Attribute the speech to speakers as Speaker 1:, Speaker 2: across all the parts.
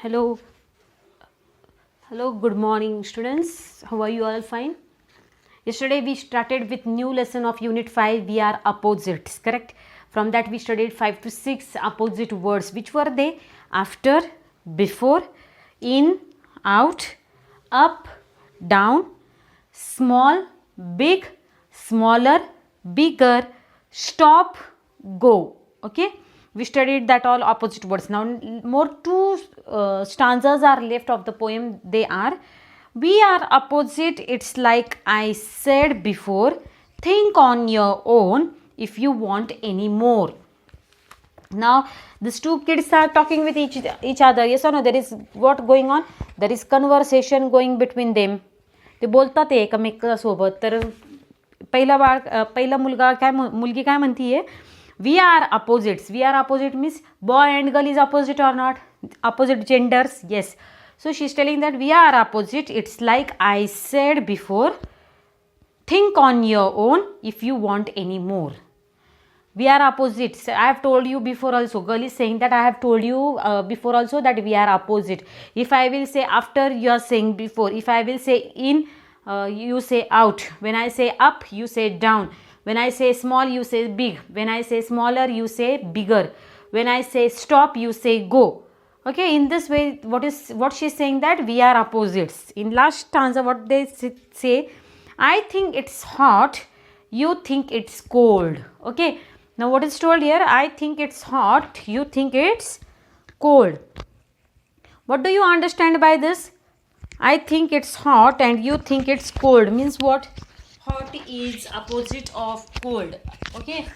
Speaker 1: Hello. Hello, good morning students. How are you all? Fine. Yesterday we started with new lesson of unit 5. We are opposites, correct? From that we studied 5 to 6 opposite words. Which were they? After, before, in, out, up, down, small, big, smaller, bigger, stop, go. Okay, we studied that all opposite words. Now more two stanzas are left of the poem. They are: we are opposite, it's like I said before, think on your own if you want any more. Now these two kids are talking with each other. Yes or no? There is what going on? There is conversation going between them. ते बोलतात एकमेकांसोबत. तर पहिला मुलगा काय मुलगी काय म्हणतीये, we are opposites. We are opposite means boy and girl is opposite or not? Opposite genders, yes. So she is telling that we are opposite, it's like I said before, think on your own if you want any more. We are opposites. I have told you before also. Girl is saying that I have told you before also that we are opposite. If I will say after, you are saying before. If I will say in, you say out. When I say up, you say down. When I say small, you say big. When I say smaller, you say bigger. When I say stop, you say go. Okay, in this way, what she is saying, that we are opposites. In last stanza, what they say, I think it's hot, you think it's cold. Okay, now what is told here? I think it's hot, you think it's cold. What do you understand by this? I think it's hot and you think it's cold means what? Hot is opposite of cold. Okay,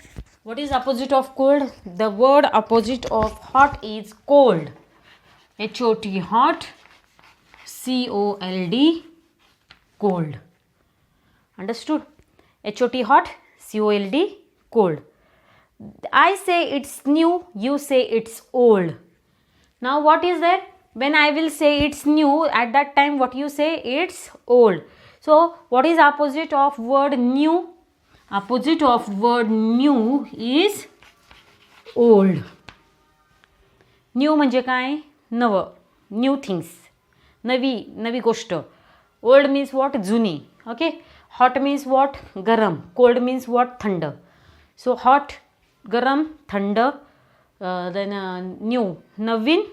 Speaker 1: what is opposite of cold? The word opposite of hot is cold. H-O-T, hot. C-O-L-D, cold. Understood? H-O-T, hot. C-O-L-D, cold. I say it's new, you say it's old. Now what is there? When I will say it's new, at that time what you say? It's old. So what is opposite of word new? Opposite of word new is old. New म्हणजे काय? नव. New things. नवी गोष्ट. Old means what? जुनी. Okay. Hot means what? गरम. Cold means what? थंड. So hot, गरम, थंड, then new, नवीन,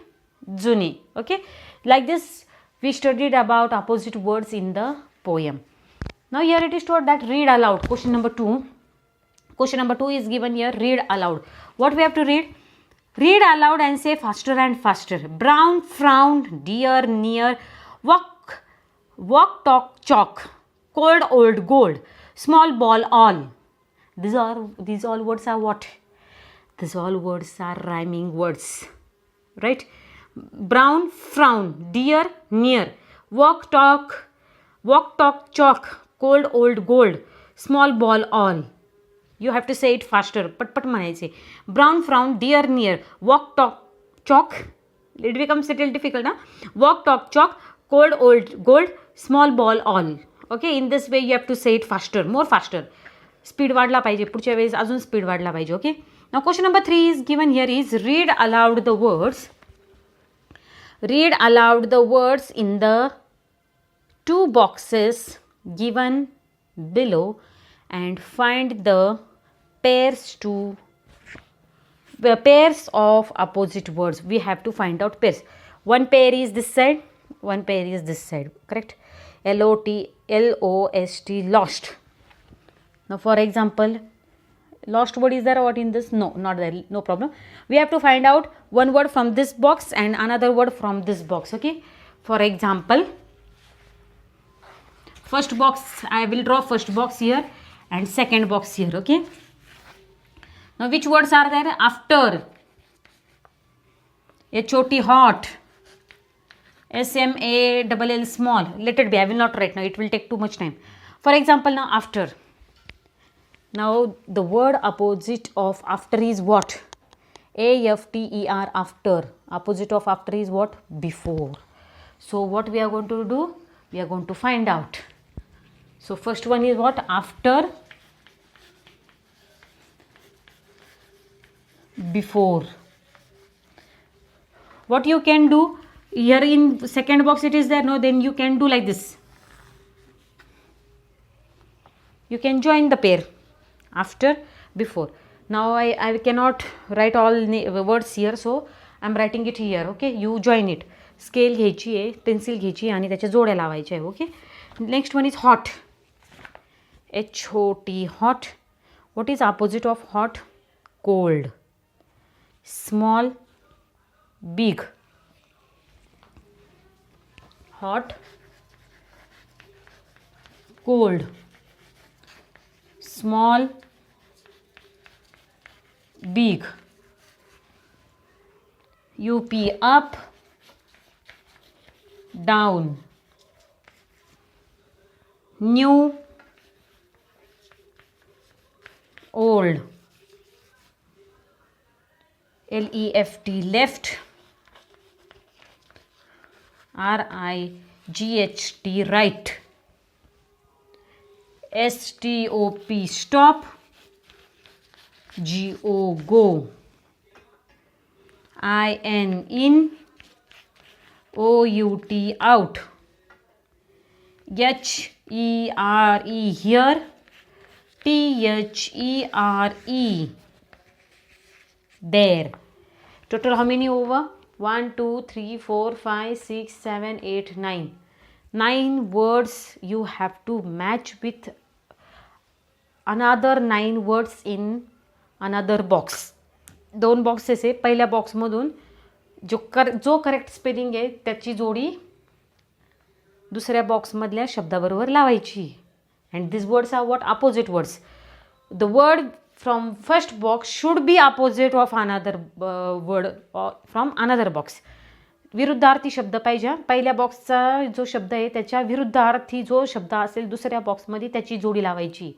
Speaker 1: जुनी. Okay. Like this we studied about opposite words in the poem. Now here it is told that read aloud. Question number 2. Question number 2 is given here. Read aloud. What we have to read? Read aloud and say faster and faster. Brown, frown, dear, near, walk, talk, chalk, cold, old, gold, small, ball, all. These all words are what? These all words are rhyming words, right? Brown, frown, dear, near, walk, talk, chalk, cold, old, gold, small, ball, all. You have to say it faster. पटपट म्हणायचे. Brown, frown, dear, near, walk, talk, chalk. It becomes a little difficult, ना? Walk, talk, chalk, cold, old, gold, small, ball, all. Okay, in this way you have to say it faster, more faster. Speed वाढला पाहिजे. पुढच्या वेळेस अजून speed वाढला पाहिजे. Okay. Now question number 3 is given here is read aloud the words. Read aloud the words in the 2 boxes given below and find the pairs of opposite words. We have to find out pairs. One pair is this side, one pair is this side. Correct? L-O-S-T, lost. Now for example, lost word is there or what in this? No, not there. No problem. We have to find out one word from this box and another word from this box. Okay. For example, first box, I will draw first box here and second box here. Okay. Now which words are there? After. H-O-T, hot. S-M-A-L-L, small. Let it be. I will not write now. It will take too much time. For example, now after. Now the word opposite of after is what? A-F-T-E-R, after. Opposite of after is what? Before. So what we are going to do? We are going to find out. So first one is what? After, before. What you can do? Here in second box it is there, no, then you can do like this. You can join the pair after, before. Now I cannot write all words here, so I am writing it here. Okay, you join it. Scale घ्यायची आहे, pencil घ्यायची आणि त्याच्या जोड्या लावायच्या आहे. Okay, next one is hot. HOT, hot. What is opposite of hot? Cold. Small, big. Hot, cold, small, big. UP, up, down. New, old. LEFT, left. RIGHT, right. STOP, stop. GO, go. IN, in. OUT, out. HERE, here. THERE, there. Total how many over? 1 2 3 4 5 6 7 8 9. 9 words you have to match with another 9 words in another box. दोन boxes आहे. पहिल्या बॉक्समधून जो correct spelling आहे त्याची जोडी दुसऱ्या बॉक्समधल्या शब्दाबरोबर लावायची. And these words are what? Opposite words. The word from first box should be opposite of another word from another box. विरुद्धार्थी शब्द पाहिजे. पहिल्या बॉक्सचा जो शब्द आहे त्याच्या विरुद्धार्थी जो शब्द असेल दुसऱ्या बॉक्समध्ये त्याची जोडी लावायची.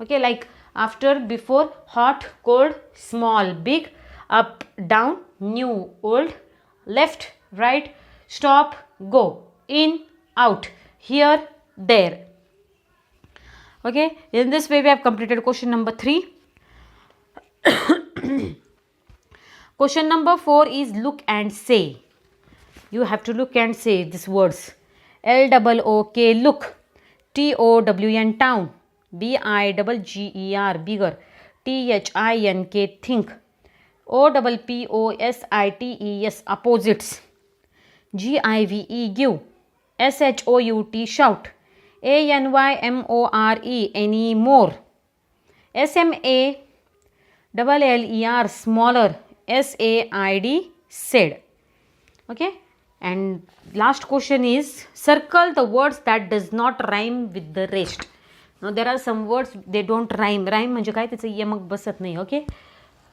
Speaker 1: Okay, like after, before, hot, cold, small, big, up, down, new, old, left, right, stop, go, in, out, here, there. Okay, in this way we have completed question number 3. Question number 4 is look and say. You have to look and say these words. LOOK, look. TOWN, town. BIGGER, bigger. THINK, think. OPPOSITES, opposites. GIVE, give. SHOUT, shout. ANYMORE, anymore. SMALLER, smaller. SAID, said. Okay, and last question is circle the words that does not rhyme with the rest. Now there are some words they don't rhyme. Rhyme म्हणजे काय, त्याचं यमक बसत नाही. Okay,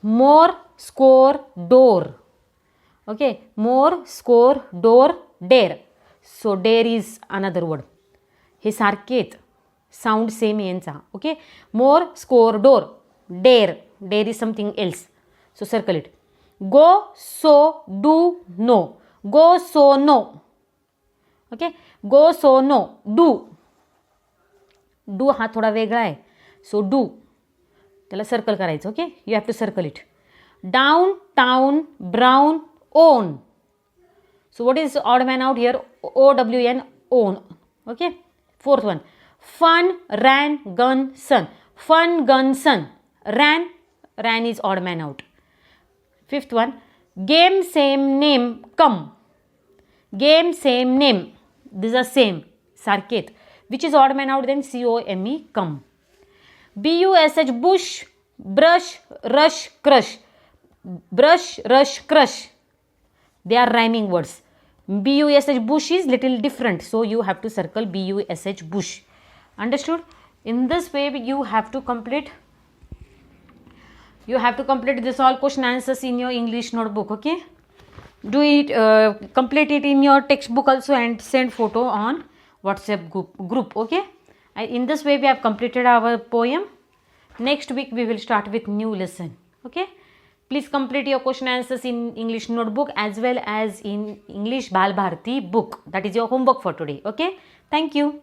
Speaker 1: more, score, door. Okay, more, score, door, dare. So dare is another word. हे सारखेच sound same यांचा. Okay, more, score, door, dare. Dare is something else, so circle it. Go, so, do, no. Go, so, no. Okay, go, so, no, do. Do हा थोडा वेगळा आहे, so do त्याला circle करायचं. Okay, you have to circle it. Down, town, brown, own. So what is odd man out here? OWN, own. Okay, fourth one, fun, ran, gun, son. Fun, gun, son. Ran is odd man out. Fifth one, game, same, name, come. Game, same, name. These are same, sarket. Which is odd man out then? COME, come. BUSH, bush, brush, rush, crush. Brush, rush, crush. They are rhyming words. BUSH, bush is little different, so you have to circle BUSH, bush. Understood? In this way you have to complete this all question answers in your English notebook. Okay, do it, complete it in your textbook also and send photo on WhatsApp group. Okay, in this way we have completed our poem. Next week we will start with new lesson. Okay, please complete your question answers in English notebook as well as in English Bal Bharati book. That is your homework for today. Okay, thank you.